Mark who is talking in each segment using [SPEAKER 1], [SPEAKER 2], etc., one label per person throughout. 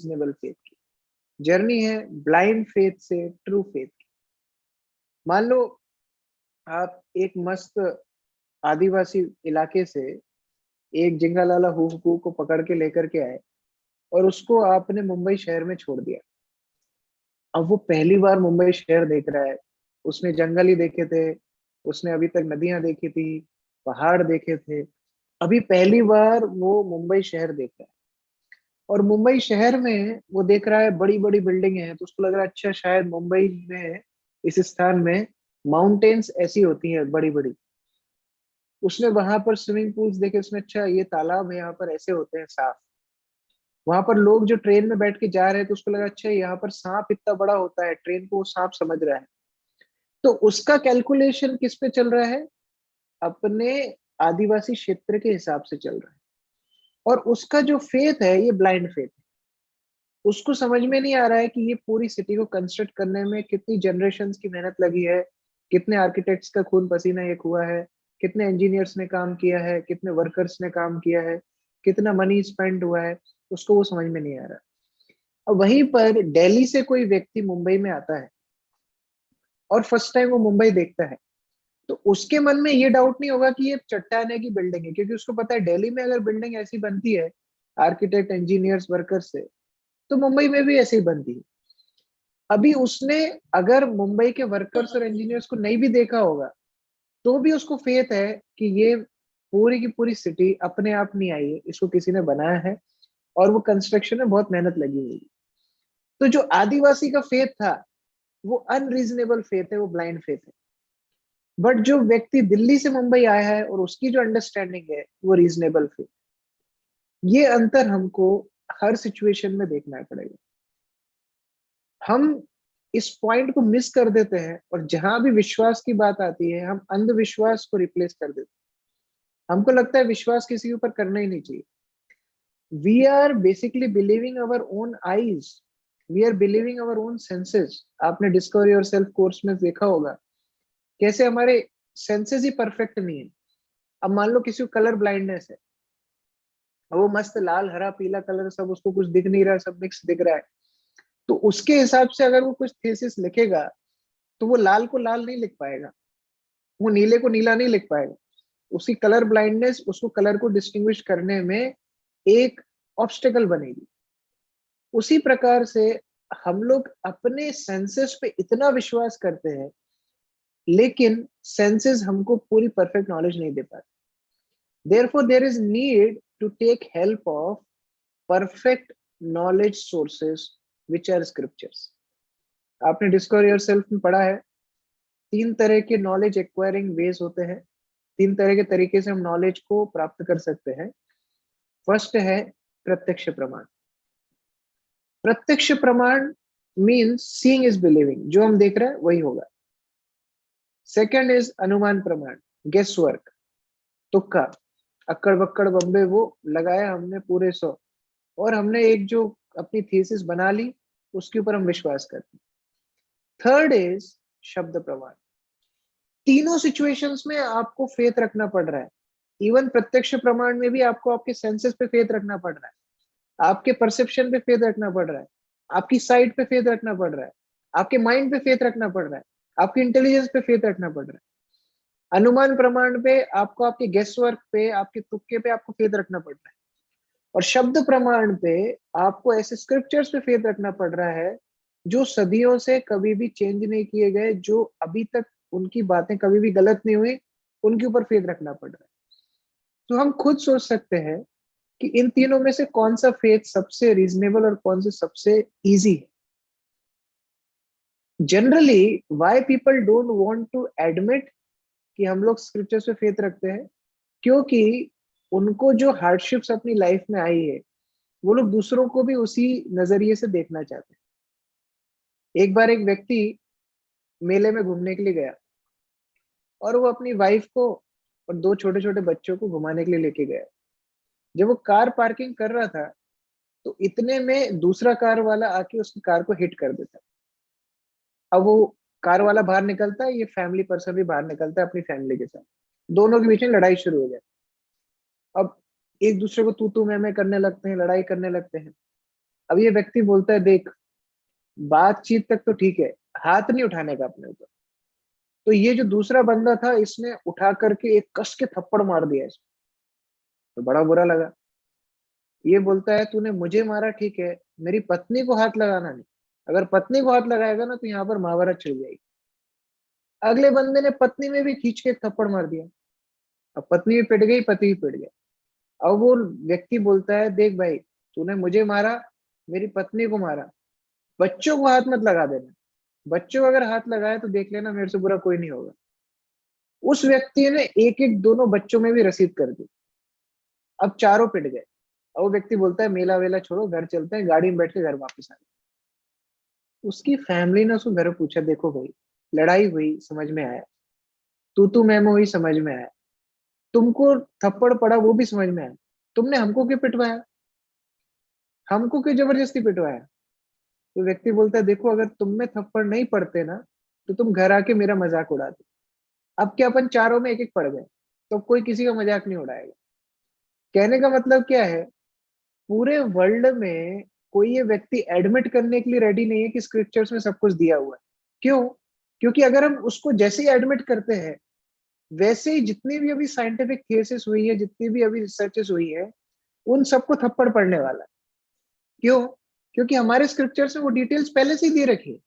[SPEAKER 1] Reasonable faith की। Journey है blind faith से ट्रू फेथ की। मान लो आप एक मस्त आदिवासी इलाके से एक जिंगालाला हुहू को पकड़ के लेकर के आए और उसको आपने मुंबई शहर में छोड़ दिया। अब वो पहली बार मुंबई शहर देख रहा है। उसने जंगल ही देखे थे, उसने अभी तक नदियां देखी थी, पहाड़ देखे थे। अभी पहली बार वो मुंबई शहर देख रहा है और मुंबई शहर में वो देख रहा है बड़ी बड़ी बिल्डिंगें हैं, तो उसको लग रहा है अच्छा शायद मुंबई में इस स्थान में माउंटेन्स ऐसी होती हैं बड़ी बड़ी। उसने वहां पर स्विमिंग पूल्स देखे, उसने अच्छा ये तालाब है यहाँ पर ऐसे होते हैं साफ। वहां पर लोग जो ट्रेन में बैठ के जा रहे हैं तो उसको लगा अच्छा यहाँ पर सांप इतना बड़ा होता है, ट्रेन को वो सांप समझ रहा है। तो उसका कैलकुलेशन किस पे चल रहा है? अपने आदिवासी क्षेत्र के हिसाब से चल रहा है। और उसका जो फेथ है ये ब्लाइंड फेथ है। उसको समझ में नहीं आ रहा है कि ये पूरी सिटी को कंस्ट्रक्ट करने में कितनी जनरेशन्स की मेहनत लगी है, कितने आर्किटेक्ट्स का खून पसीना एक हुआ है, कितने इंजीनियर्स ने काम किया है, कितने वर्कर्स ने काम किया है, कितना मनी स्पेंड हुआ है। उसको वो समझ में नहीं आ रहा। अब वहीं पर दिल्ली से कोई व्यक्ति मुंबई में आता है और फर्स्ट टाइम वो मुंबई देखता है, तो उसके मन में ये डाउट नहीं होगा कि ये चट्टाने की बिल्डिंग है, क्योंकि उसको पता है दिल्ली में अगर बिल्डिंग ऐसी बनती है आर्किटेक्ट इंजीनियर्स वर्कर्स से, तो मुंबई में भी ऐसे ही बनती है। अभी उसने अगर मुंबई के वर्कर्स और इंजीनियर्स को नहीं भी देखा होगा, तो भी उसको फेथ है कि ये पूरी की पूरी सिटी अपने आप नहीं आई है, इसको किसी ने बनाया है और वो कंस्ट्रक्शन में बहुत मेहनत लगी हुई है। तो जो आदिवासी का फेथ था वो अनरीजनेबल फेथ है, वो ब्लाइंड फेथ है। बट जो व्यक्ति दिल्ली से मुंबई आया है और उसकी जो अंडरस्टैंडिंग है वो रीजनेबल फेथ। ये अंतर हमको हर सिचुएशन में देखना पड़ेगा। हम इस पॉइंट को मिस कर देते हैं और जहां भी विश्वास की बात आती है हम अंधविश्वास को रिप्लेस कर देते हैं। हमको लगता है विश्वास किसी के ऊपर करना ही नहीं चाहिए। We are basically believing our own eyes, we are believing our own senses. आपने डिस्कवर योर सेल्फ कोर्स में देखा होगा कैसे हमारे सेंसेस ही परफेक्ट नहीं है। अब मान लो किसी को कलर ब्लाइंडनेस है, और वो मस्त लाल हरा पीला कलर सब उसको कुछ दिख नहीं रहा है, सब मिक्स दिख रहा है। तो उसके हिसाब से अगर वो कुछ थीसिस लिखेगा तो वो लाल को लाल नहीं लिख पाएगा, वो नीले को नीला नहीं लिख पाएगा। उसकी कलर ब्लाइंडनेस उसको कलर को डिस्टिंग्विश करने में एक ऑब्स्टेकल बनेगी। उसी प्रकार से हम लोग अपने सेंसेस पे इतना विश्वास करते हैं, लेकिन सेंसेस हमको पूरी परफेक्ट नॉलेज नहीं दे पाते। Therefore there is need to take help of perfect knowledge sources which are scriptures। आपने डिस्कवर योरसेल्फ में पढ़ा है 3 तरह के नॉलेज एक्वायरिंग वेज होते हैं। 3 तरह के तरीके से हम नॉलेज को प्राप्त कर सकते हैं। फर्स्ट है प्रत्यक्ष प्रमाण। प्रत्यक्ष प्रमाण मीन्स सीइंग इज बिलीविंग, जो हम देख रहे हैं वही होगा। सेकंड इज अनुमान प्रमाण, गेस वर्क, तुक्का, अक्कड़ बक्कड़ बम्बे वो लगाया हमने पूरे 100 और हमने एक जो अपनी थीसिस बना ली उसके ऊपर हम विश्वास करते हैं। थर्ड इज शब्द प्रमाण। तीनों सिचुएशंस में आपको फेथ रखना पड़ रहा है। इवन प्रत्यक्ष प्रमाण में भी आपको आपके सेंसेस पे फेथ रखना पड़ रहा है, आपके परसेप्शन पे फेथ रखना पड़ रहा है, आपकी साइट पे फेथ रखना पड़ रहा है, आपके माइंड पे फेथ रखना पड़ रहा है, आपकी इंटेलिजेंस पे फेथ रखना पड़ रहा है। अनुमान प्रमाण पे आपको आपके गेस वर्क पे आपके तुक्के पे आपको फेथ रखना पड़ रहा है। और शब्द प्रमाण पे आपको ऐसे स्क्रिप्चर्स पे फेथ रखना पड़ रहा है जो सदियों से कभी भी चेंज नहीं किए गए, जो अभी तक उनकी बातें कभी भी गलत नहीं हुई, उनके ऊपर फेथ रखना पड़ रहा है। तो हम खुद सोच सकते हैं कि इन तीनों में से कौन सा फेथ सबसे रीजनेबल और कौन से सबसे इजी है। Generally why people don't want to admit कि हम लोग स्क्रिप्चर्स पे फेथ रखते हैं, क्योंकि उनको जो हार्डशिप्स अपनी लाइफ में आई है वो लोग दूसरों को भी उसी नजरिए से देखना चाहते हैं। एक बार एक व्यक्ति मेले में घूमने के लिए गया और वो अपनी वाइफ को और 2 छोटे छोटे बच्चों को घुमाने के लिए लेके गया। जब वो कार पार्किंग कर रहा था तो इतने में दूसरा कार वाला आके उसकी कार को हिट कर देता। अब वो कार वाला बाहर निकलता है, ये फैमिली पर्सन भी बाहर निकलता है अपनी फैमिली के साथ। दोनों के बीच में लड़ाई शुरू हो जाती। अब एक दूसरे को तू मैं करने लगते हैं, लड़ाई करने लगते हैं। अब ये व्यक्ति बोलता है देख, बातचीत तक तो ठीक है, हाथ नहीं उठाने का अपने ऊपर। तो ये जो दूसरा बंदा था, इसने उठा करके एक कस के थप्पड़ मार दिया इसको। तो बड़ा बुरा लगा। ये बोलता है तूने मुझे मारा ठीक है, मेरी पत्नी को हाथ लगाना नहीं। अगर पत्नी को हाथ लगाएगा ना तो यहाँ पर महाभारत चल जाएगी। अगले बंदे ने पत्नी में भी खींच के एक थप्पड़ मार दिया। अब पत्नी भी पिट गई, पति भी पिट गया। अब वो व्यक्ति बोलता है देख भाई, तूने मुझे मारा, मेरी पत्नी को मारा, बच्चों को हाथ मत लगा देना। बच्चों को अगर हाथ लगाए तो देख लेना, मेरे से बुरा कोई नहीं होगा। उस व्यक्ति ने एक एक दोनों बच्चों में भी रसीद कर दी। अब चारों पिट गए। अब वो व्यक्ति बोलता है मेला वेला छोड़ो, घर चलते हैं, गाड़ी में बैठ के घर वापस आ गए। उसकी फैमिली ने उसको घर में पूछा, देखो भाई, लड़ाई हुई समझ में आया, तू मैं हुई समझ में आया, तुमको थप्पड़ पड़ा वो भी समझ में आया, तुमने हमको क्यों पिटवाया, हमको क्यों जबरदस्ती पिटवाया। तो व्यक्ति बोलता है देखो, अगर तुम में थप्पड़ नहीं पड़ते ना तो तुम घर आके मेरा मजाक उड़ाते। अब क्या अपन चारों में एक एक पड़ गए, तो कोई किसी का मजाक नहीं उड़ाएगा। कहने का मतलब क्या है, पूरे वर्ल्ड में कोई ये व्यक्ति एडमिट करने के लिए रेडी नहीं है कि स्क्रिप्चर्स में सब कुछ दिया हुआ है। क्यों? क्योंकि अगर हम उसको जैसे ही एडमिट करते हैं, वैसे ही जितनी भी अभी साइंटिफिक केसेस हुई है, जितनी भी अभी रिसर्चेस हुई है, उन सबको थप्पड़ पड़ने वाला है। क्यों? क्योंकि हमारे स्क्रिप्चर्स में वो डिटेल्स पहले से ही दे रखी है।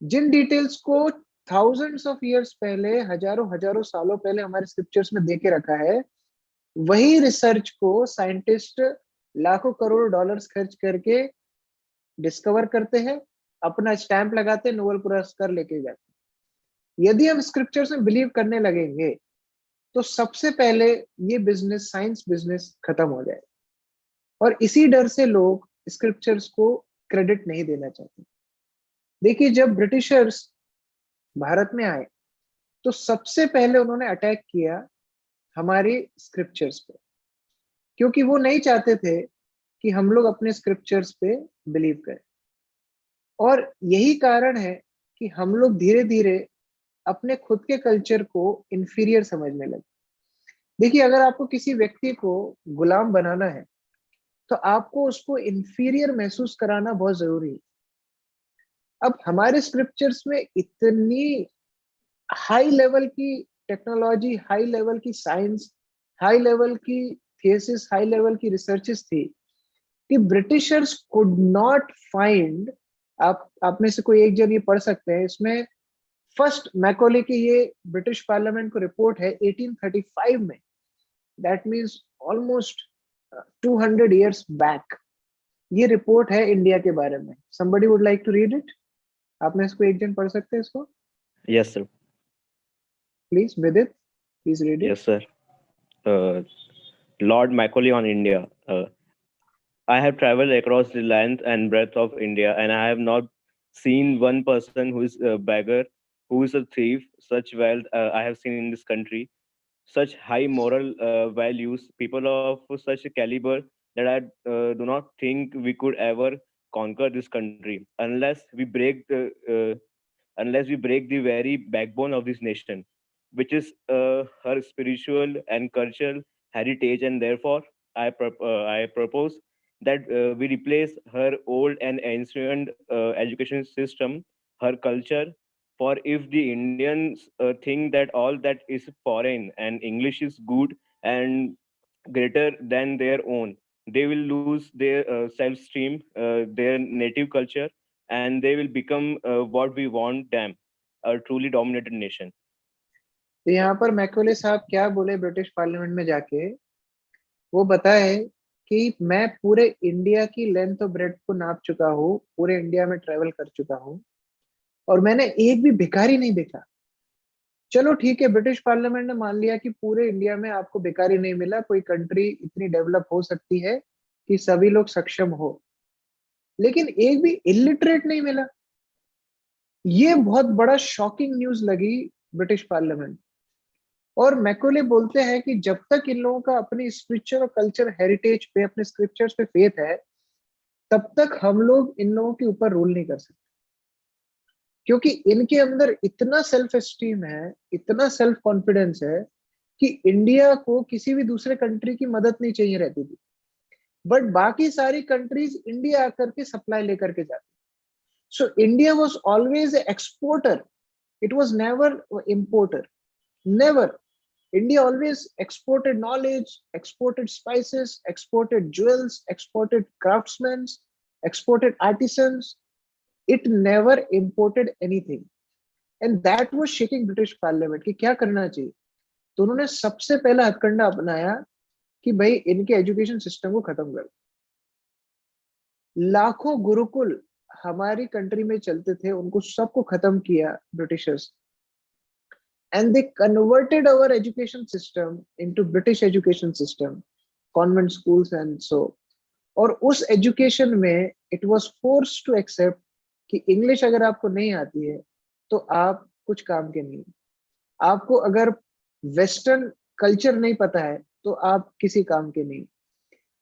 [SPEAKER 1] जिन डिटेल्स को थाउजेंड्स ऑफ ईयर्स पहले, हजारों हजारों सालों पहले हमारे स्क्रिप्चर्स में दे के रखा है, वही रिसर्च को साइंटिस्ट लाखों करोड़ डॉलर्स खर्च करके डिस्कवर करते हैं, अपना स्टैंप लगाते हैं, नोबेल पुरस्कार लेके जाते हैं। यदि हम स्क्रिप्चर्स में बिलीव करने लगेंगे तो सबसे पहले ये बिजनेस, साइंस बिजनेस खत्म हो जाए। और इसी डर से लोग स्क्रिप्चर्स को क्रेडिट नहीं देना चाहते। देखिए, जब ब्रिटिशर्स भारत में आए तो सबसे पहले उन्होंने अटैक किया हमारे स्क्रिप्चर्स पे, क्योंकि वो नहीं चाहते थे कि हम लोग अपने स्क्रिप्चर्स पे बिलीव करें। और यही कारण है कि हम लोग धीरे धीरे अपने खुद के कल्चर को इंफीरियर समझने लगे। देखिए, अगर आपको किसी व्यक्ति को गुलाम बनाना है तो आपको उसको इंफीरियर महसूस कराना बहुत जरूरी है। अब हमारे स्क्रिप्चर्स में इतनी हाई लेवल की टेक्नोलॉजी, हाई लेवल की साइंस, हाई लेवल की थीसिस, हाई लेवल की रिसर्चेस थी कि ब्रिटिशर्स कुड नॉट फाइंड। आप में से कोई एक जन ये पढ़ सकते हैं, इसमें फर्स्ट मैकॉले की ये ब्रिटिश पार्लियामेंट को रिपोर्ट है 1835 में। That means almost 200 years back ये रिपोर्ट है इंडिया के बारे में। somebody would like to read it? आप में इसको एक जन पढ़ सकते हैं इसको?
[SPEAKER 2] Yes, sir.
[SPEAKER 1] प्लीज विदित, please read it.
[SPEAKER 2] Yes, sir. Lord Macaulay on India. I have traveled across the length and breadth of India, and I have not seen one person who is a beggar, who is a thief. Such wealth I have seen in this country, such high moral values, people of such a caliber that I do not think we could ever conquer this country unless we break the very backbone of this nation, which is her spiritual and cultural heritage. And therefore, I propose that we replace her old and ancient education system, her culture. For if the Indians think that all that is foreign and English is good and greater than their own, they will lose their self-esteem, their native culture, and they will become what we want them, a truly dominated nation.
[SPEAKER 1] तो यहाँ पर Macaulay साहब क्या बोले British parliament में जाके, वो बताए कि मैं पूरे इंडिया की लेंथ और ब्रेड को नाप चुका हूँ, पूरे इंडिया में ट्रेवल कर चुका हूँ, और मैंने एक भी भिखारी नहीं देखा। चलो ठीक है, ब्रिटिश पार्लियामेंट ने मान लिया कि पूरे इंडिया में आपको भिखारी नहीं मिला, कोई कंट्री इतनी डेवलप हो सकती है कि सभी लोग सक्षम हो, लेकिन एक भी इलिटरेट नहीं मिला। ये बहुत बड़ा शॉकिंग न्यूज लगी ब्रिटिश पार्लियामेंट। और मैकोले बोलते हैं कि जब तक इन लोगों का अपनी स्पिरिचुअल और कल्चर हेरिटेज पे, अपने स्क्रिप्चर्स पे फेथ है, तब तक हम लोग इन लोगों के ऊपर रूल नहीं कर सकते, क्योंकि इनके अंदर इतना सेल्फ एस्टीम है, इतना सेल्फ कॉन्फिडेंस है कि इंडिया को किसी भी दूसरे कंट्री की मदद नहीं चाहिए रहती थी। बट बाकी सारी कंट्रीज इंडिया आकर के सप्लाई लेकर के जाती। So India was always exporter, it was never importer, never. India always exported knowledge, exported spices, exported jewels, exported craftsmen, exported artisans. It never imported anything. And that was shaking British Parliament कि क्या करना चाहिए। तो उन्होंने सबसे पहला हथकंडा अपनाया कि भाई इनके एजुकेशन सिस्टम को खत्म कर। लाखों गुरुकुल हमारी कंट्री में चलते थे, उनको सबको खत्म किया Britishers. And they converted our education system into British education system, convent schools and so. और उस एजुकेशन में it was forced to accept कि इंग्लिश अगर आपको नहीं आती है तो आप कुछ काम के नहीं। आपको अगर वेस्टर्न कल्चर नहीं पता है तो आप किसी काम के नहीं।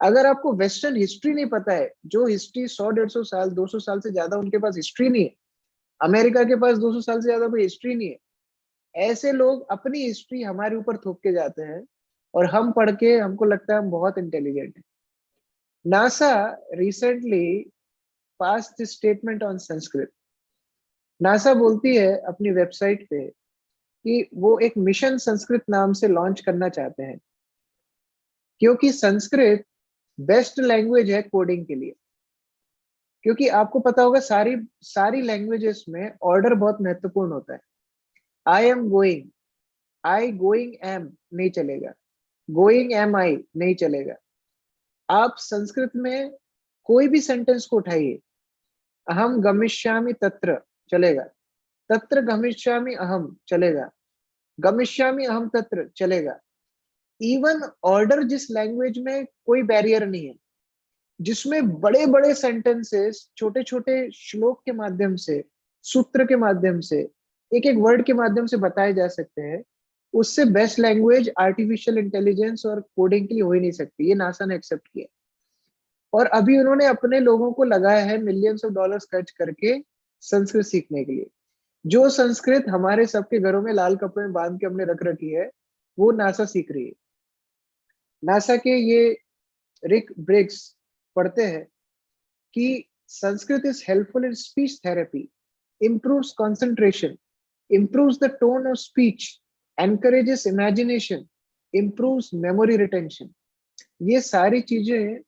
[SPEAKER 1] अगर आपको वेस्टर्न हिस्ट्री नहीं पता है, जो हिस्ट्री 100-150 साल 200 साल से ज्यादा उनके पास हिस्ट्री नहीं है, अमेरिका के पास 200 साल से ज्यादा कोई हिस्ट्री नहीं है, ऐसे लोग अपनी हिस्ट्री हमारे ऊपर थोप के जाते हैं और हम पढ़ के हमको लगता है हम बहुत इंटेलिजेंट हैं। NASA recently pass this statement on Sanskrit. NASA बोलती है अपनी वेबसाइट पे कि वो एक मिशन संस्कृत नाम से लॉन्च करना चाहते हैं, क्योंकि संस्कृत बेस्ट लैंग्वेज है कोडिंग के लिए। क्योंकि आपको पता होगा सारी सारी लैंग्वेजेस में ऑर्डर बहुत महत्वपूर्ण होता है। I am going, I going am नहीं चलेगा, गोइंग एम आई नहीं चलेगा। आप संस्कृत में कोई भी सेंटेंस को उठाइए, अहम गमिष्यामि तत्र चलेगा, तत्र गमिष्यामि अहम चलेगा, गमिष्यामि अहम तत्र चलेगा। इवन ऑर्डर जिस लैंग्वेज में कोई बैरियर नहीं है, जिसमें बड़े बड़े सेंटेंसेस छोटे छोटे श्लोक के माध्यम से, सूत्र के माध्यम से, एक एक वर्ड के माध्यम से बताए जा सकते हैं, उससे बेस्ट लैंग्वेज आर्टिफिशियल इंटेलिजेंस और कोडिंग के लिए हो ही नहीं सकती। ये नासा ने एक्सेप्ट किया और अभी उन्होंने अपने लोगों को लगाया है मिलियंस ऑफ डॉलर्स खर्च करके संस्कृत सीखने के लिए। जो संस्कृत हमारे सबके घरों में लाल कपड़े में बांध के हमने रख रखी है, वो नासा सीख रही है। नासा के ये रिक ब्रिग्स पढ़ते हैं कि Sanskrit is helpful in speech therapy, improves concentration, improves the tone of speech, encourages imagination, improves memory retention। ये सारी चीजें,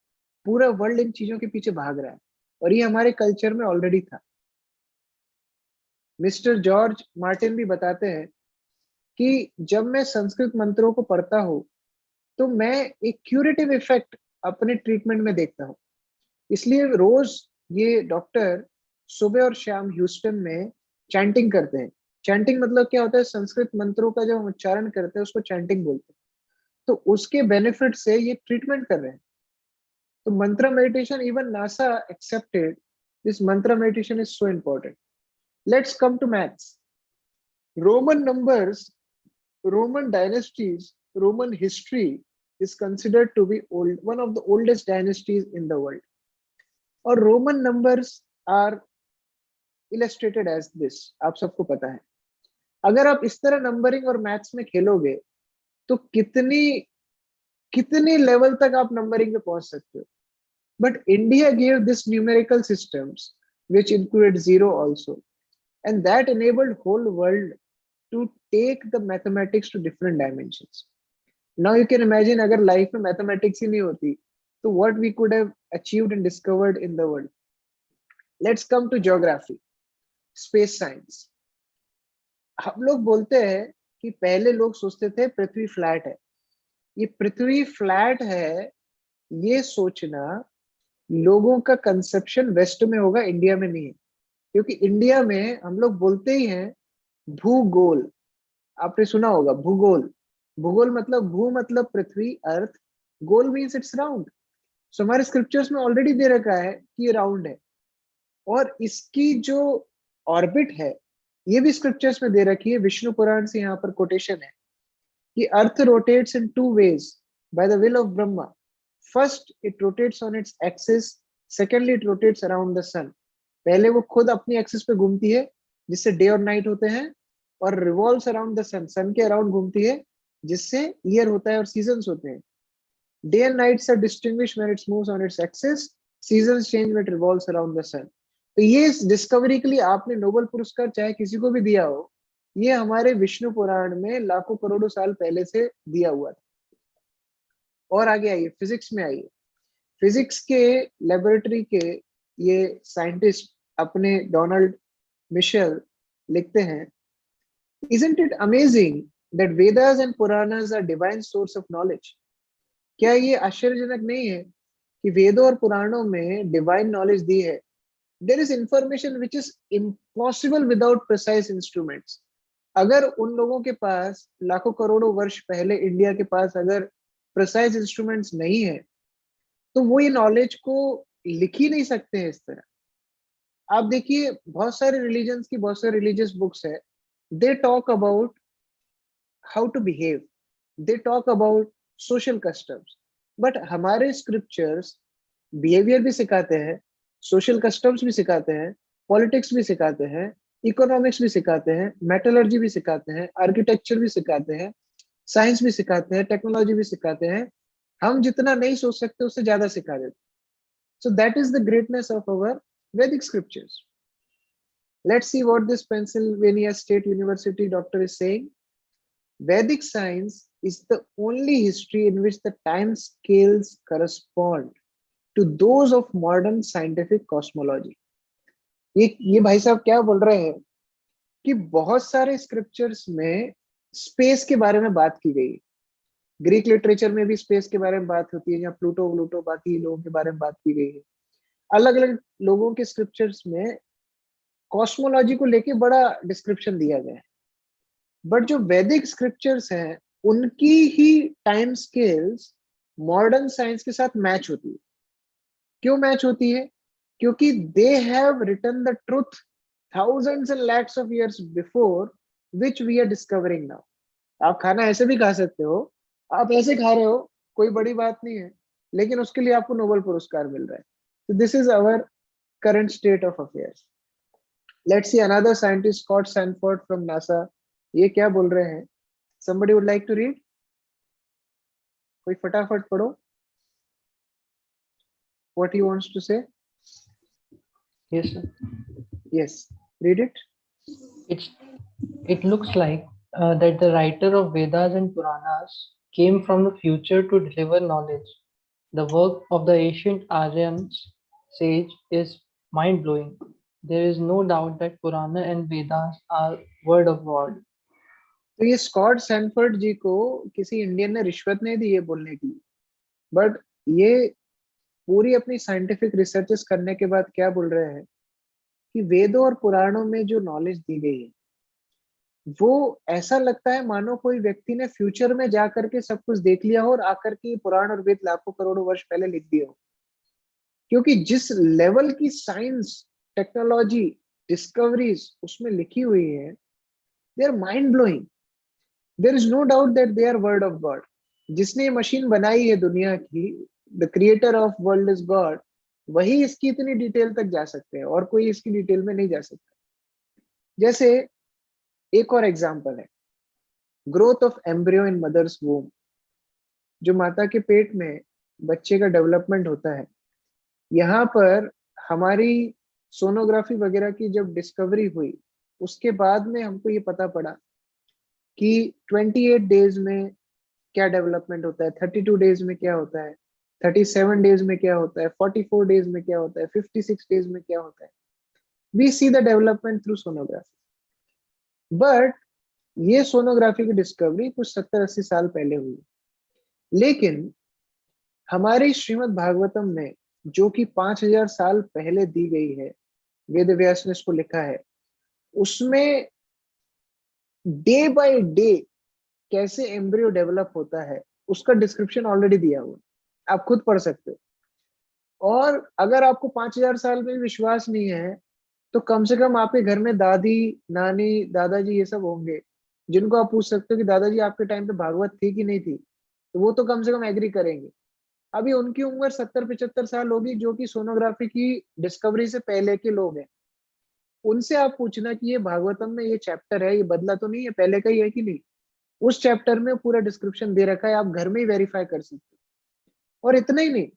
[SPEAKER 1] पूरा वर्ल्ड इन चीजों के पीछे भाग रहा है और ये हमारे कल्चर में ऑलरेडी था। मिस्टर जॉर्ज मार्टिन भी बताते हैं कि जब मैं संस्कृत मंत्रों को पढ़ता हूँ तो मैं एक क्यूरेटिव इफेक्ट अपने ट्रीटमेंट में देखता हूँ। इसलिए रोज ये डॉक्टर सुबह और शाम ह्यूस्टन में चैंटिंग करते हैं। चैंटिंग मतलब क्या होता है? संस्कृत मंत्रों का जब हम उच्चारण करते हैं उसको चैंटिंग बोलते हैं। तो उसके बेनिफिट से ये ट्रीटमेंट कर रहे हैं। तो mantra meditation, even NASA accepted this mantra meditation is so important. Let's come to maths. Roman numbers, Roman dynasties, Roman history is considered to be old, one of the oldest dynasties in the world. और Roman numbers are illustrated as this, आप सबको पता है। अगर आप इस तरह numbering और मैथ्स में खेलोगे तो कितनी कितनी लेवल तक आप नंबरिंग पे पहुंच सकते हो। But India gave this numerical systems which included zero also, and that enabled whole world to take the mathematics to different dimensions. Now you can imagine अगर लाइफ में मैथमेटिक्स ही नहीं होती तो what we could have achieved and discovered in the world. Let's come to geography, space science. हम लोग बोलते हैं कि पहले लोग सोचते थे पृथ्वी फ्लैट है। ये पृथ्वी फ्लैट है, ये सोचना लोगों का कंसेप्शन वेस्ट में होगा, इंडिया में नहीं है। क्योंकि इंडिया में हम लोग बोलते ही हैं भूगोल। आपने सुना होगा भूगोल। भूगोल मतलब भू मतलब पृथ्वी, अर्थ, गोल मीन्स इट्स राउंड। सो हमारे स्क्रिप्चर्स में ऑलरेडी दे रखा है कि ये राउंड है और इसकी जो ऑर्बिट है ये भी स्क्रिप्चर्स में दे रखी है। विष्णु पुराण से यहाँ पर कोटेशन है कि earth rotates in two ways by the will of Brahma. First it rotates on its axis, secondly it rotates around the sun. पहले वो खुद अपनी एक्सिस पे घूमती है जिससे डे और नाइट होते हैं, और रिवॉल्व्स अराउंड द सन, सन के अराउंड घूमती है जिससे ईयर होता है और सीजन्स होते हैं। Day and nights are distinguished when it moves on its axis. Seasons change when it revolves around the sun. तो ये डिस्कवरी के लिए आपने नोबेल पुरस्कार चाहे किसी को भी दिया हो, ये हमारे विष्णु पुराण में लाखों करोड़ों साल पहले से दिया हुआ था। और आगे आइए, फिजिक्स में आइए। फिजिक्स के लेबोरेटरी के ये साइंटिस्ट अपने डोनाल्ड मिशेल लिखते हैं, Isn't it amazing that Vedas and Puranas are divine source of knowledge? क्या ये आश्चर्यजनक नहीं है कि वेदों और पुराणों में डिवाइन नॉलेज दी है? There is information which is impossible without precise instruments. अगर उन लोगों के पास लाखों करोड़ों वर्ष पहले इंडिया के पास अगर प्रिसाइज इंस्ट्रूमेंट्स नहीं है, तो वो ये नॉलेज को लिख ही नहीं सकते हैं इस तरह। आप देखिए, बहुत सारे रिलीजन्स की बहुत सारे रिलीजियस बुक्स है, they talk about how to behave, they talk about social customs, but हमारे scriptures behavior भी सिखाते हैं, social customs भी सिखाते हैं, politics भी सिखाते हैं, economics भी सिखाते हैं, metallurgy भी सिखाते हैं, architecture भी सिखाते हैं, science भी सिखाते हैं, technology भी सिखाते हैं। हम जितना नहीं सोच सकते उससे ज्यादा सिखा देते। So that is the greatness of our Vedic scriptures. Let's see what this Pennsylvania State University doctor is saying. Vedic science is the only history in which the time scales correspond to those of modern scientific cosmology. ये भाई साहब क्या बोल रहे हैं कि बहुत सारे स्क्रिप्चर्स में स्पेस के बारे में बात की गई। ग्रीक लिटरेचर में भी स्पेस के बारे में बात होती है, या प्लूटो व्लूटो बाकी लोगों के बारे में बात की गई है। अलग अलग लोगों के स्क्रिप्चर्स में कॉस्मोलॉजी को लेके बड़ा डिस्क्रिप्शन दिया गया है, बट जो वैदिक स्क्रिप्चर्स हैं उनकी ही टाइम स्केल्स मॉडर्न साइंस के साथ मैच होती है। क्यों मैच होती है? क्योंकि they have written the truth thousands and lakhs of years before which we are discovering now. आप खाना ऐसे भी खा सकते हो, आप ऐसे खा रहे हो, कोई बड़ी बात नहीं है, लेकिन उसके लिए आपको नोबेल पुरस्कार मिल रहा है। So this is our current state of affairs. Let's see another scientist, Scott Sanford from NASA. ये क्या बोल रहे हैं? Somebody would like to read? कोई फटाफट पढ़ो what he wants to say.
[SPEAKER 3] Yes, sir.
[SPEAKER 1] Yes, read it.
[SPEAKER 3] It looks like that the writer of Vedas and Puranas came from the future to deliver knowledge. The work of the ancient Aryans sage is mind-blowing. There is no doubt that Purana and Vedas are word of God.
[SPEAKER 1] तो ये Scott Sanford जी को किसी Indian ने रिश्वत नहीं दी ये बोलने की, बट ये पूरी अपनी साइंटिफिक रिसर्चेस करने के बाद क्या बोल रहे हैं कि वेदों और पुराणों में जो नॉलेज दी गई है वो ऐसा लगता है मानो कोई व्यक्ति ने फ्यूचर में जा करके सब कुछ देख लिया हो और आकर के पुराण और वेद लाखों करोड़ों वर्ष पहले लिख दिए हो। क्योंकि जिस लेवल की साइंस, टेक्नोलॉजी, डिस्कवरीज उसमें लिखी हुई है, they are mind blowing. There is no doubt that they are word of God. जिसने ये मशीन बनाई है दुनिया की, the creator of world is God, वही इसकी इतनी डिटेल तक जा सकते हैं और कोई इसकी डिटेल में नहीं जा सकता। जैसे एक और एग्जांपल है, growth of embryo in mother's womb. जो माता के पेट में बच्चे का डेवलपमेंट होता है, यहाँ पर हमारी सोनोग्राफी वगैरह की जब डिस्कवरी हुई उसके बाद में हमको ये पता पड़ा कि 28 डेज में क्या डेवलपमेंट होता है, 32 डेज में क्या होता है, 37 डेज में क्या होता है, 44 डेज में क्या होता है, 56 डेज में क्या होता है। We see the development through sonography. But ये सोनोग्राफी की डिस्कवरी कुछ 70-80 साल पहले हुई, लेकिन हमारी श्रीमद् भागवतम में जो कि 5000 साल पहले दी गई है, वेद व्यास ने इसको लिखा है, उसमें डे बाय डे कैसे एम्ब्रियो डेवलप होता है उसका डिस्क्रिप्शन ऑलरेडी दिया हुआ, आप खुद पढ़ सकते हो। और अगर आपको 5000 साल में विश्वास नहीं है तो कम से कम आपके घर में दादी, नानी, दादाजी ये सब होंगे जिनको आप पूछ सकते हो कि दादाजी आपके टाइम पे भागवत थी कि नहीं थी, तो वो तो कम से कम एग्री करेंगे। अभी उनकी उम्र 70-75 साल होगी, जो कि सोनोग्राफी की डिस्कवरी से पहले के लोग हैं। उनसे आप पूछना कि ये भागवतम में ये चैप्टर है, ये बदला तो नहीं है, पहले का ही है कि नहीं। उस चैप्टर में पूरा डिस्क्रिप्शन दे रखा है, आप घर में ही वेरीफाई कर सकते हो। और इतना ही नहीं,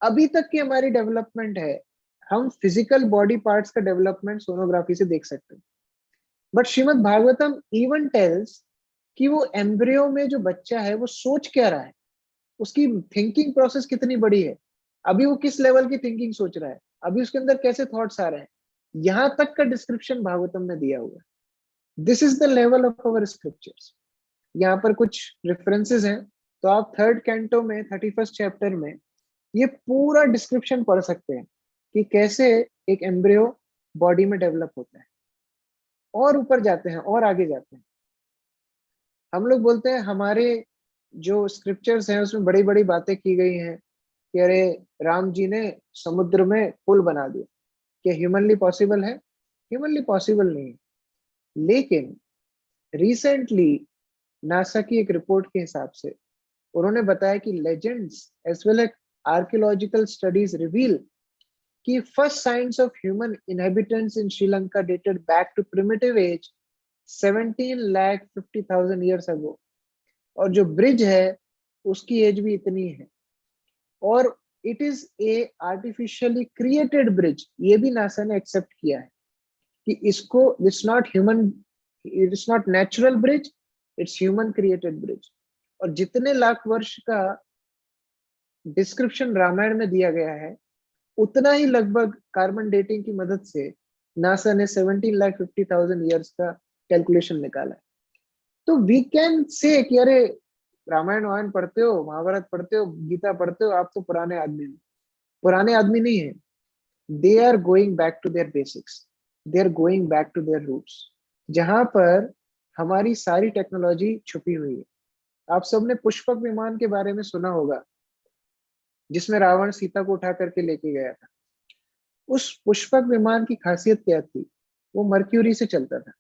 [SPEAKER 1] अभी तक की हमारी डेवलपमेंट है, हम फिजिकल बॉडी पार्ट्स का डेवलपमेंट सोनोग्राफी से देख सकते हैं, but Shrimad Bhagavatam even tells कि वो एम्ब्रियो में जो बच्चा है वो सोच क्या रहा है, उसकी थिंकिंग प्रोसेस कितनी बड़ी है, अभी वो किस लेवल की थिंकिंग सोच रहा है, अभी उसके अंदर कैसे थॉट्स आ रहे हैं, यहां तक का डिस्क्रिप्शन भागवतम में दिया हुआ है। This is the level of our scriptures. यहाँ पर कुछ रेफरेंसेस हैं, तो आप थर्ड कैंटो में 31st चैप्टर में ये पूरा डिस्क्रिप्शन पढ़ सकते हैं कि कैसे एक एम्ब्रियो बॉडी में डेवलप होता है। और ऊपर जाते हैं और आगे जाते हैं, हम लोग बोलते हैं हमारे जो स्क्रिप्चर्स हैं उसमें बड़ी बड़ी बातें की गई हैं कि अरे राम जी ने समुद्र में पुल बना दिया, क्या ह्यूमनली पॉसिबल है? ह्यूमनली पॉसिबल नहीं है। लेकिन रिसेंटली नासा की एक रिपोर्ट के हिसाब से उन्होंने बताया कि legends as well as archaeological studies reveal कि first science of human inhabitants in Sri Lanka dated back to primitive age 17,50,000 years ago. और जो ब्रिज है उसकी एज भी इतनी है, और it is a artificially created bridge, ये भी नासा ने एक्सेप्ट किया है कि इसको it's not human, it's not natural bridge, it's human created bridge. और जितने लाख वर्ष का डिस्क्रिप्शन रामायण में दिया गया है उतना ही लगभग कार्बन डेटिंग की मदद से नासा ने 17,50,000 ईयर्स का कैलकुलेशन निकाला है। तो वी कैन से कि अरे रामायण वायन पढ़ते हो, महाभारत पढ़ते हो, गीता पढ़ते हो, आप तो पुराने आदमी हो। पुराने आदमी नहीं है, they are going back to their basics, they are going back to their roots, जहां पर हमारी सारी टेक्नोलॉजी छुपी हुई है। आप सबने पुष्पक विमान के बारे में सुना होगा, जिसमें रावण सीता को उठा करके लेके गया था। उस पुष्पक विमान की खासियत क्या थी? वो मर्क्यूरी से चलता था,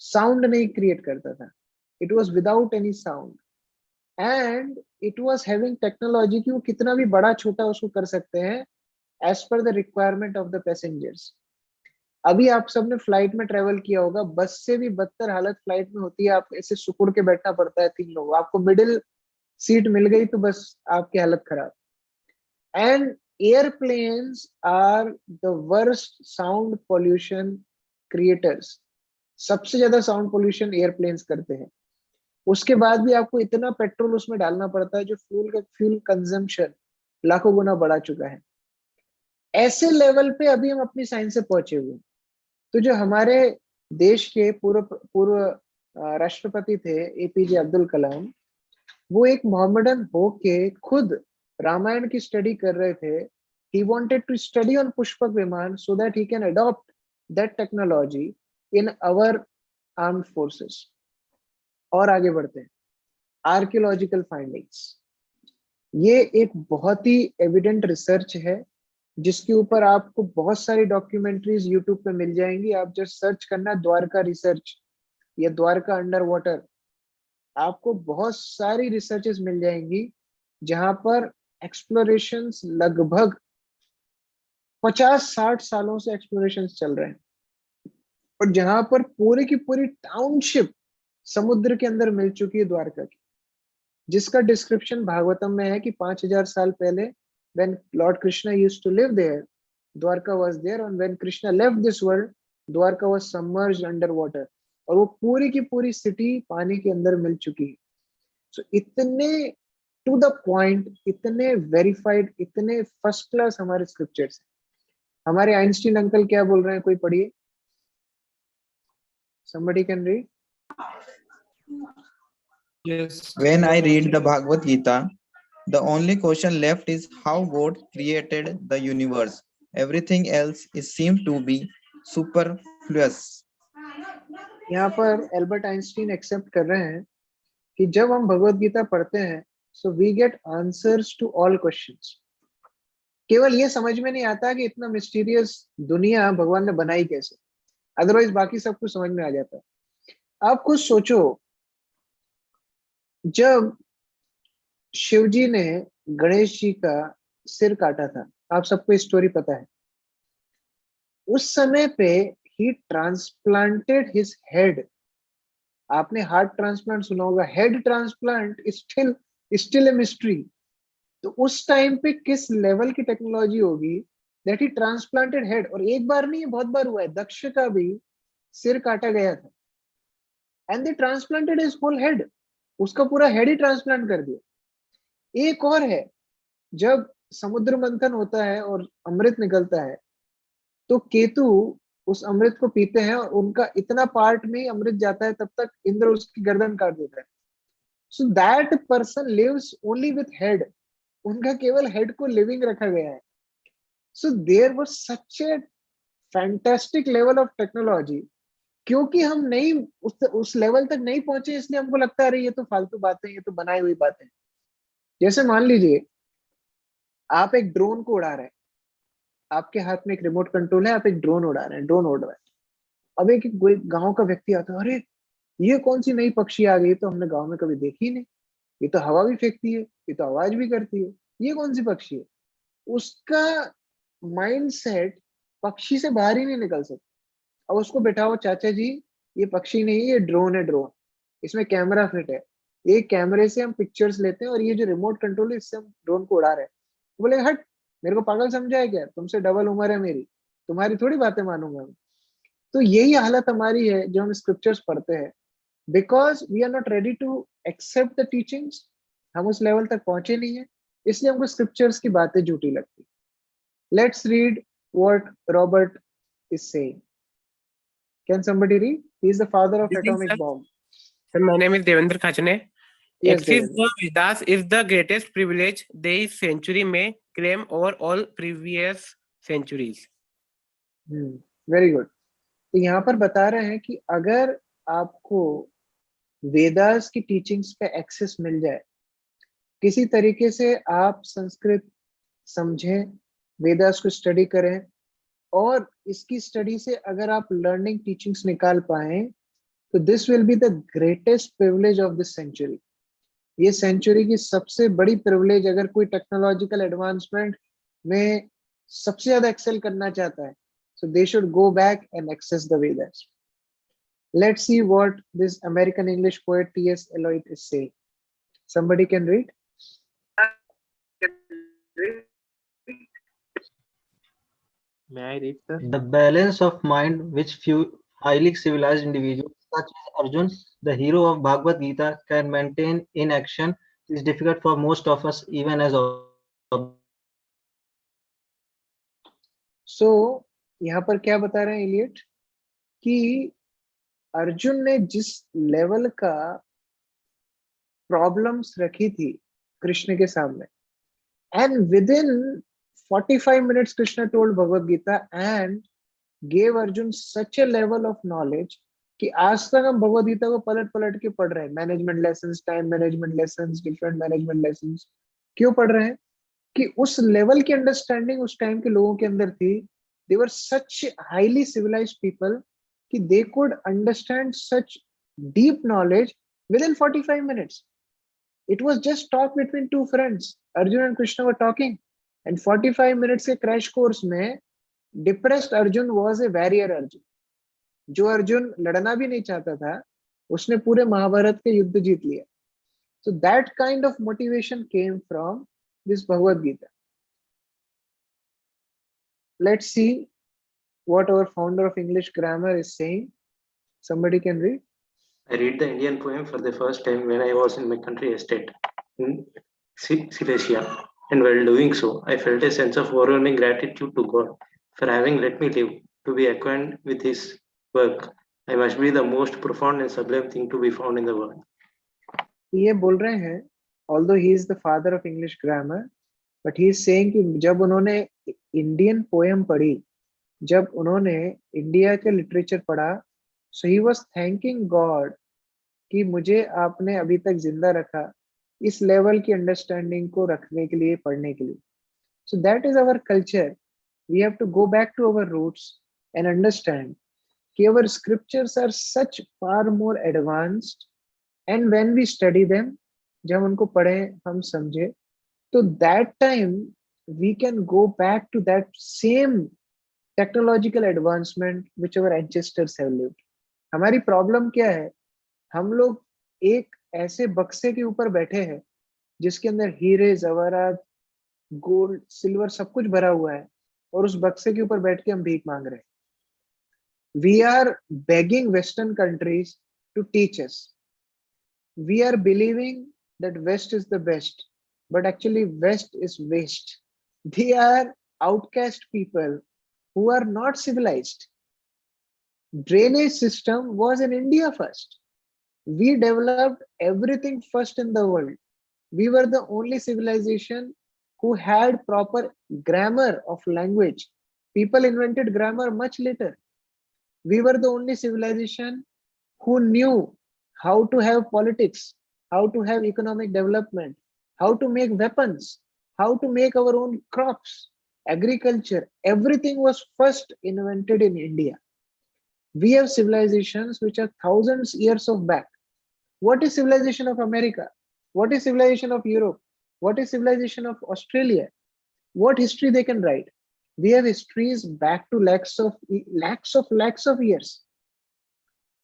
[SPEAKER 1] साउंड नहीं क्रिएट करता था, it was without any sound, and it was having technology कि वो कितना भी बड़ा छोटा उसको कर सकते हैं as per the requirement of the passengers. अभी आप सबने फ्लाइट में ट्रेवल किया होगा, बस से भी बदतर हालत फ्लाइट में होती है, आप ऐसे सुकुड़ के बैठना पड़ता है 3 लोग, आपको मिडिल सीट मिल गई तो बस आपकी हालत खराब। And airplanes are the worst sound pollution creators, सबसे ज्यादा साउंड पोल्यूशन एयरप्लेन्स करते हैं। उसके बाद भी आपको इतना पेट्रोल उसमें डालना पड़ता है, जो फ्यूल कंजम्पशन लाखों गुना बढ़ा चुका है। ऐसे लेवल पे अभी हम अपनी साइंस से पहुंचे हुए। तो जो हमारे देश के पूर्व पूर्व राष्ट्रपति थे एपीजे अब्दुल कलाम, वो एक मोहम्मदन होके खुद रामायण की स्टडी कर रहे थे। He wanted to study on Pushpak Viman so that he can adopt that technology in our armed forces. और आगे बढ़ते हैं, आर्कियोलॉजिकल फाइंडिंग्स, ये एक बहुत ही एविडेंट रिसर्च है जिसके ऊपर आपको बहुत सारी डॉक्यूमेंट्रीज यूट्यूब पे मिल जाएंगी। आप जस्ट सर्च करना द्वारका रिसर्च या द्वारका अंडर वाटर, आपको बहुत सारी रिसर्चेस मिल जाएंगी जहां पर एक्सप्लोरेशंस लगभग 50-60 सालों से एक्सप्लोरेशंस चल रहे हैं, और जहां पर पूरी की पूरी टाउनशिप समुद्र के अंदर मिल चुकी है द्वारका की, जिसका डिस्क्रिप्शन भागवतम में है कि 5,000 साल पहले when Lord Krishna used to live there, Dwarka was there, and when Krishna left this world, Dwarka was submerged underwater, और वो पूरी की पूरी सिटी पानी के अंदर मिल चुकी है। सो इतने टू द पॉइंट, इतने वेरीफाइड, इतने फर्स्ट क्लास हमारे स्क्रिप्चर्स हैं। हमारे आइंस्टीन अंकल क्या बोल रहे हैं, कोई पढ़िए, somebody can read.
[SPEAKER 4] Yes.
[SPEAKER 5] When I read the Bhagavad Gita, the only question left is how God created the universe. Everything else seems to be superfluous.
[SPEAKER 1] यहाँ पर एल्बर्ट आइंस्टीन एक्सेप्ट कर रहे हैं कि जब हम भगवत गीता पढ़ते हैं so we get answers to all questions. केवल ये समझ में नहीं आता कि इतना मिस्टीरियस दुनिया भगवान ने बनाई कैसे, अदरवाइज बाकी सब कुछ समझ में आ जाता है। आप खुद सोचो, जब शिवजी ने गणेश जी का सिर काटा था, आप सबको स्टोरी पता है, उस समय पे ही ट्रांसप्लांटेड हिज हेड। आपने हार्ट ट्रांसप्लांट सुना होगा, head transplant still a mystery. तो उस टाइम पे किस लेवल की टेक्नोलॉजी होगी दैट ही ट्रांसप्लांटेड हेड। और एक बार नहीं, बहुत बार हुआ है, दक्ष का भी सिर काटा गया था and they transplanted his whole head, उसका पूरा हेड ही ट्रांसप्लांट कर दिया। एक और है, जब समुद्र मंथन होता है और अमृत निकलता है तो केतु उस अमृत को पीते हैं और उनका इतना पार्ट में ही अमृत जाता है, तब तक इंद्र उसकी गर्दन काट देता है। So that person lives only with head, उनका केवल हेड को लिविंग रखा गया है। So there was such a fantastic level of technology. क्योंकि हम नहीं उस लेवल तक नहीं पहुंचे, इसलिए हमको लगता है अरे ये तो फालतू बातें, ये तो बनाई हुई बातें। जैसे मान लीजिए आप एक ड्रोन को उड़ा रहे हैं, आपके हाथ में एक रिमोट कंट्रोल है, आप एक ड्रोन उड़ा रहे हैं, ड्रोन उड़ रहा है। अब एक कोई गांव का व्यक्ति आता है, अरे ये कौन सी नई पक्षी आ गई, तो हमने गांव में कभी देखी ही नहीं, ये तो हवा भी फेंकती है, ये तो आवाज भी करती है, ये कौन सी पक्षी है। उसका माइंडसेट पक्षी से बाहर ही नहीं निकल सकता। अब उसको बैठाओ, चाचा जी ये पक्षी नहीं, ये ड्रोन है, ड्रोन, इसमें कैमरा फिट है, एक कैमरे से हम पिक्चर्स लेते हैं और ये जो रिमोट कंट्रोल है इससे हम ड्रोन को उड़ा रहे हैं। बोले हट, मेरे को पागल समझा है क्या, तुमसे डबल उम्र है मेरी, तुम्हारी थोड़ी बातें मानूंगा मैं। तो यही हालत हमारी है जो हम स्क्रिप्चर्स पढ़ते हैं, because we are not ready to accept the teachings. हम उस लेवल तक पहुंचे नहीं है, इसलिए हमको स्क्रिप्चर्स की बातें झूठी लगती। Let's read what Robert is saying. Can somebody read? He is the father of
[SPEAKER 4] Good evening,
[SPEAKER 1] atomic
[SPEAKER 4] sir.
[SPEAKER 1] bomb.
[SPEAKER 4] Sir, my name is Devendra Khachane.
[SPEAKER 1] Yes,
[SPEAKER 4] Access
[SPEAKER 1] Devendra.
[SPEAKER 4] the Vedas is the greatest privilege this century may claim over all previous centuries.
[SPEAKER 1] Very good. तो यहाँ पर बता रहे हैं कि अगर आपको वेदास की टीचिंग्स पे एक्सेस मिल जाए, किसी तरीके से आप संस्कृत समझें, वेदास को स्टडी करें, और इसकी स्टडी से अगर आप लर्निंग टीचिंग्स निकाल पाए, तो this will be the greatest privilege of this century. ये सेंचुरी की सबसे बड़ी प्रिविलेज, अगर कोई टेक्नोलॉजिकल एडवांसमेंट में सबसे ज्यादा एक्सेल करना चाहता है, so they should go back and access the Vedas. Let's see what this American English poet T.S. Eliot is saying. Somebody can read?
[SPEAKER 6] May I read, sir?
[SPEAKER 3] The balance of mind which few highly civilized individuals such as Arjun, the hero of Bhagavad Gita, can maintain in action is difficult for most of us even as
[SPEAKER 1] So यहाँ पर क्या बता रहे हैं Elliott कि अर्जुन ने जिस level का प्रॉब्लम्स रखी थी कृष्ण के सामने, and within 45 minutes Krishna told Bhagavad Gita and gave Arjuna such a level of knowledge कि आज तक हम भगवद गीता को पलट पलट के पढ़ रहे हैं। Management lessons, time management lessons, different management lessons. क्यों पढ़ रहे हैं? कि उस लेवल की अंडरस्टैंडिंग उस टाइम के लोगों के अंदर थी। दे वर सच हाईली सिविलाइज्ड पीपल कि they could understand such deep knowledge with in 45 minutes. It was just talk between two friends. Arjun and Krishna were talking, and 45 minutes के क्रैश कोर्स में depressed Arjun was a warrior Arjun. जो अर्जुन लड़ना भी नहीं चाहता था, उसने पूरे महाभारत के युद्ध जीत लिया। So that kind of motivation came from this Bhagavad Gita. Let's see what our founder of English grammar is saying. Somebody can read?
[SPEAKER 6] I read the Indian poem for the first time when I was in my country estate in Silesia. And while doing so, I felt a sense of overwhelming gratitude to God for having let me live to be acquainted with His work. I must be the most profound and sublime thing to be found in the world.
[SPEAKER 1] ये बोल रहे हैं, although he is the father of English grammar, but he is saying कि जब उन्होंने Indian poem पढ़ी, जब उन्होंने इंडिया के लिटरेचर पढ़ा, so he was thanking God कि मुझे आपने अभी तक जिंदा रखा इस लेवल की अंडरस्टैंडिंग को रखने के लिए, पढ़ने के लिए। So that is our culture. We have to go back to our roots and understand कि our scriptures are such far more advanced, and when we study them, जब उनको पढ़ें, हम समझे, तो that time we can go back to that same technological advancement which our ancestors have lived. हमारी problem क्या है? हम लोग एक ऐसे बक्से के ऊपर बैठे हैं जिसके अंदर हीरे जवाहरात गोल्ड सिल्वर सब कुछ भरा हुआ है, और उस बक्से के ऊपर बैठ के हम भीख मांग रहे हैं। We are begging Western countries to teach us. We are believing that West is the best, but actually West is waste. They are outcast people who are not civilized. Drainage system was in India first. We developed everything first in the world. We were the only civilization who had proper grammar of language. People invented grammar much later. We were the only civilization who knew how to have politics, how to have economic development, how to make weapons, how to make our own crops, agriculture. Everything was first invented in India. We have civilizations which are thousands years of back. What is civilization of America? What is civilization of Europe? What is civilization of Australia? What history they can write? We have histories back to lakhs of years.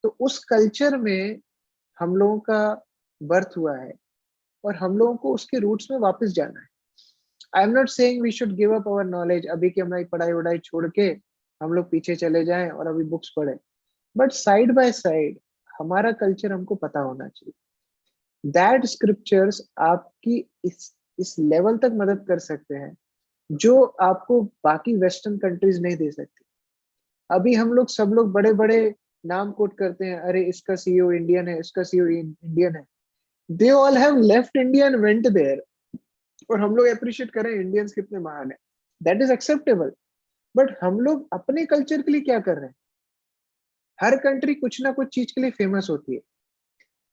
[SPEAKER 1] तो उस culture में हम लोगों का birth हुआ है, और हम लोगों को उसके रूट्स में वापस जाना है. I am not saying we should give up our knowledge, अभी की हमारी पढ़ाई वढ़ाई छोड़ के हम लोग पीछे चले जाएं और अभी बुक्स पढ़े, बट साइड बाय साइड हमारा कल्चर हमको पता होना चाहिए. दैट स्क्रिप्चर्स आपकी इस लेवल तक मदद कर सकते हैं जो आपको बाकी वेस्टर्न कंट्रीज नहीं दे सकती. अभी हम लोग सब लोग बड़े बड़े नाम कोट करते हैं, अरे इसका सीईओ इंडियन है, इसका सीईओ इंडियन है. They all have left India and went there, और हम लोग अप्रिशिएट करें इंडियंस कितने महान है, दैट इज एक्सेप्टेबल. बट हम लोग अपने कल्चर के लिए क्या कर रहे हैं? हर कंट्री कुछ ना कुछ चीज के लिए फेमस होती है.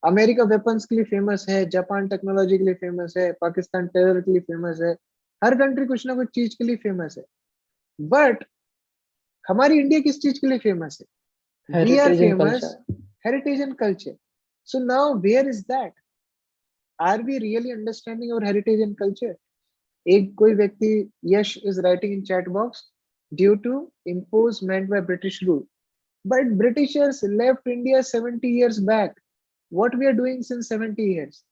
[SPEAKER 1] अमेरिका वेपन्स के लिए फेमस है, जापान टेक्नोलॉजी के लिए फेमस है, पाकिस्तान टेरर के लिए फेमस है. हर कंट्री कुछ ना कुछ चीज के लिए फेमस है. बट हमारी इंडिया किस चीज के लिए फेमस है? We are
[SPEAKER 3] Heritage and
[SPEAKER 1] famous
[SPEAKER 3] culture.
[SPEAKER 1] heritage and culture. So now where is that? Are we really understanding our heritage and culture? एक कोई व्यक्ति यश is writing in chat box due to imposement by British rule. But Britishers left India 70 years back. What we are doing since 70 years?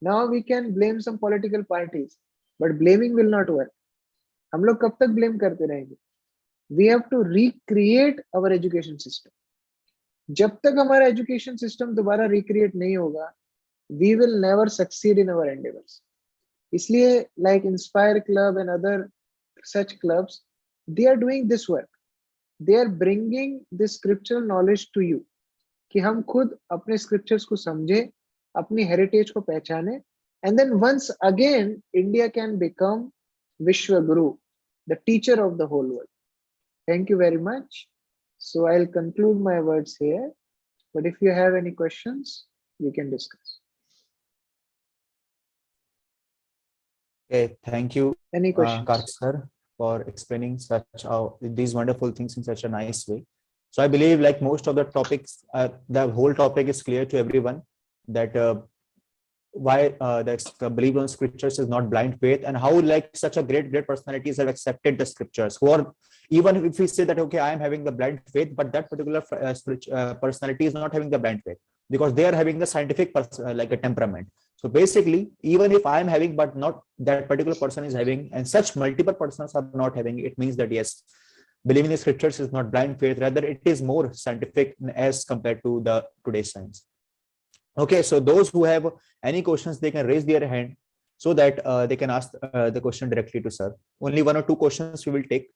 [SPEAKER 1] Now we can blame some political parties, but blaming will not work. हम लोग कब तक blame करते रहेंगे? We have to recreate our education system. जब तक हमारा education system दोबारा रिक्रिएट नहीं होगा, we will never succeed in our endeavours. इसलिए like inspire club and other such clubs, they are doing this work. They are bringing this scriptural knowledge to you, कि हम खुद अपने स्क्रिप्चर्स को समझें, अपनी हेरिटेज को पहचाने, and then once again India can become Vishwa Guru, the teacher of the whole world. Thank you very much. So I'll conclude my words here, but if you have any questions, we can discuss.
[SPEAKER 7] Okay, thank you,
[SPEAKER 1] Any questions?
[SPEAKER 7] Karthik sir, for explaining these wonderful things in such a nice way. So I believe, like most of the topics, the whole topic is clear to everyone that why the belief on scriptures is not blind faith, and how like such a great personalities have accepted the scriptures, who are, even if we say that okay, I am having the blind faith, but that particular personality is not having the blind faith, because they are having the scientific like a temperament. So basically, even if I am having, but not that particular person is having, and such multiple persons are not having, it means that yes, believing in the scriptures is not blind faith, rather it is more scientific as compared to the today's science. Okay, so those who have any questions, they can raise their hand so that they can ask the question directly to sir. Only 1 or 2 questions we will take.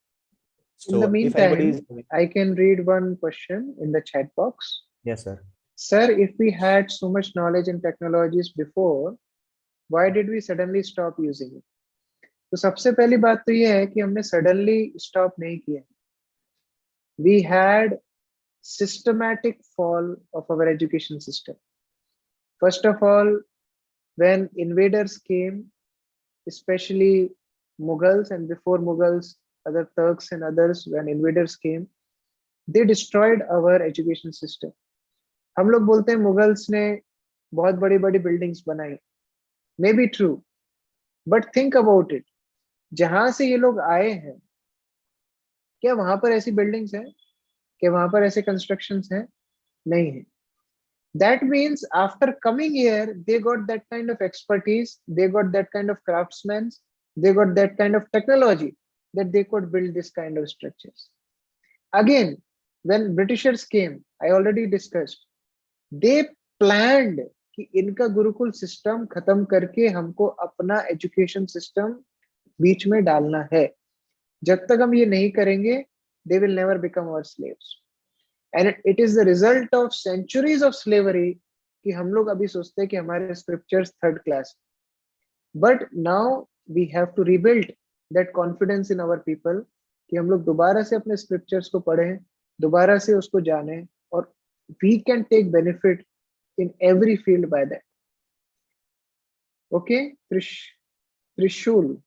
[SPEAKER 7] So
[SPEAKER 1] in the
[SPEAKER 7] if anybody
[SPEAKER 1] meantime, I can read one question in the chat box.
[SPEAKER 7] Yes, sir.
[SPEAKER 1] Sir, if we had so much knowledge and technologies before, why did we suddenly stop using it? तो सबसे पहली बात तो ये है कि हमने suddenly stop नहीं किया. We had systematic fall of our education system. First of all, when invaders came, especially Mughals, and before Mughals, other Turks and others, when invaders came, they destroyed our education system. हम लोग बोलते हैं Mughals ने बहुत बड़ी बड़ी buildings बनाई, may be true, but think about it, जहां से ये लोग आए हैं, क्या वहां पर ऐसी बिल्डिंग्स हैं? क्या वहां पर ऐसे कंस्ट्रक्शंस हैं? नहीं है. That means after coming here, they got that kind of expertise, they got that kind of craftsmen, they got that kind of technology that they could build this kind of structures. Again, when Britishers came, I already discussed, they planned कि इनका Gurukul system खत्म करके हमको अपना education system बीच में डालना है. जब तक हम ये नहीं करेंगे, they will never become our slaves. And it is the result of centuries of slavery कि हम लोग अभी सोचते हैं कि हमारे scriptures third class. But now we have to rebuild that confidence in our people कि हम लोग दोबारा से अपने scriptures को पढ़ें, दोबारा से उसको जानें, और we can take benefit in every field by that. Okay, Trishul,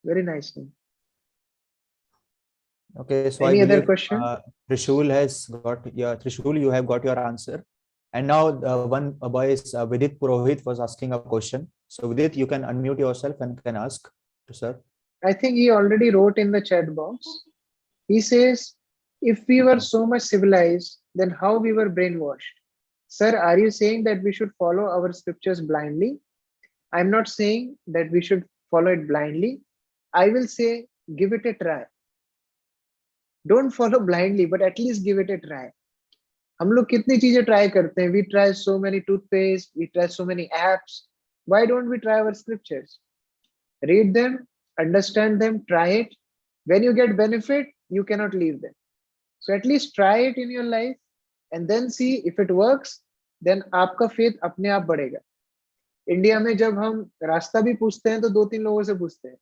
[SPEAKER 1] very nice name.
[SPEAKER 7] Okay, so
[SPEAKER 1] Any
[SPEAKER 7] I
[SPEAKER 1] other
[SPEAKER 7] believe
[SPEAKER 1] question?
[SPEAKER 7] Trishul has got, yeah, Trishul, you have got your answer. And now one boy is Vidit Purohit was asking a question. So Vidit, you can unmute yourself and can ask to sir.
[SPEAKER 1] I think he already wrote in the chat box. He says, if we were so much civilized, then how we were brainwashed? Sir, are you saying that we should follow our scriptures blindly? I'm not saying that we should follow it blindly. I will say, give it a try. Don't follow blindly, but at least give it a try. हम लोग कितनी चीजें try करते हैं. We try so many toothpaste, we try so many apps. Why don't we try our scriptures? Read them, understand them, try it. When you get benefit, you cannot leave them. So at least try it in your life and then see if it works, then आपका faith अपने आप बढ़ेगा. India में जब हम रास्ता भी पूछते हैं तो 2-3 लोगों से पूछते हैं.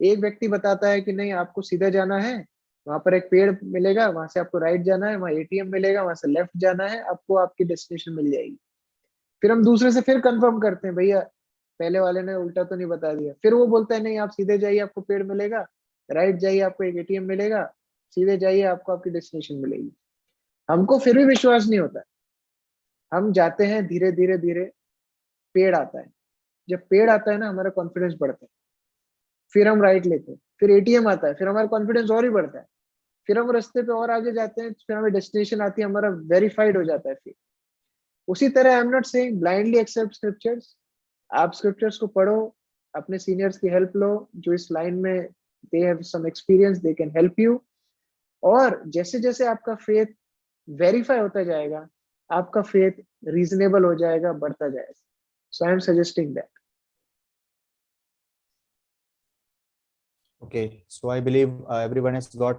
[SPEAKER 1] एक व्यक्ति बताता है कि नहीं, आपको सीधा जाना है, वहां पर एक पेड़ मिलेगा, वहां से आपको राइट जाना है, वहां एटीएम मिलेगा, वहां से लेफ्ट जाना है, आपको आपकी डेस्टिनेशन मिल जाएगी. फिर हम दूसरे से फिर कंफर्म करते हैं, भैया पहले वाले ने उल्टा तो नहीं बता दिया. फिर वो बोलता है नहीं, आप सीधे जाइए, आपको पेड़ मिलेगा, राइट जाइए, आपको एक एटीएम मिलेगा, सीधे जाइए, आपको आपकी डेस्टिनेशन मिलेगी. हमको फिर भी विश्वास नहीं होता. हम जाते हैं धीरे धीरे धीरे, पेड़ आता है. जब पेड़ आता है ना, हमारा कॉन्फिडेंस बढ़ता है. फिर हम राइट लेते हैं, फिर एटीएम आता है, फिर हमारा कॉन्फिडेंस और ही बढ़ता है. फिर हम रास्ते पे और आगे जाते हैं, फिर हमें डेस्टिनेशन आती है, हमारा वेरीफाइड हो जाता है. फिर उसी तरह I am not saying blindly accept scriptures. आप स्क्रिप्चर्स को पढ़ो, अपने सीनियर्स की हेल्प लो, जो इस लाइन में they have some experience, they can help you. और जैसे जैसे आपका फेथ वेरीफाई होता जाएगा, आपका फेथ रीजनेबल हो जाएगा, बढ़ता जाएगा. So I am suggesting that.
[SPEAKER 7] Okay, so I believe everyone has got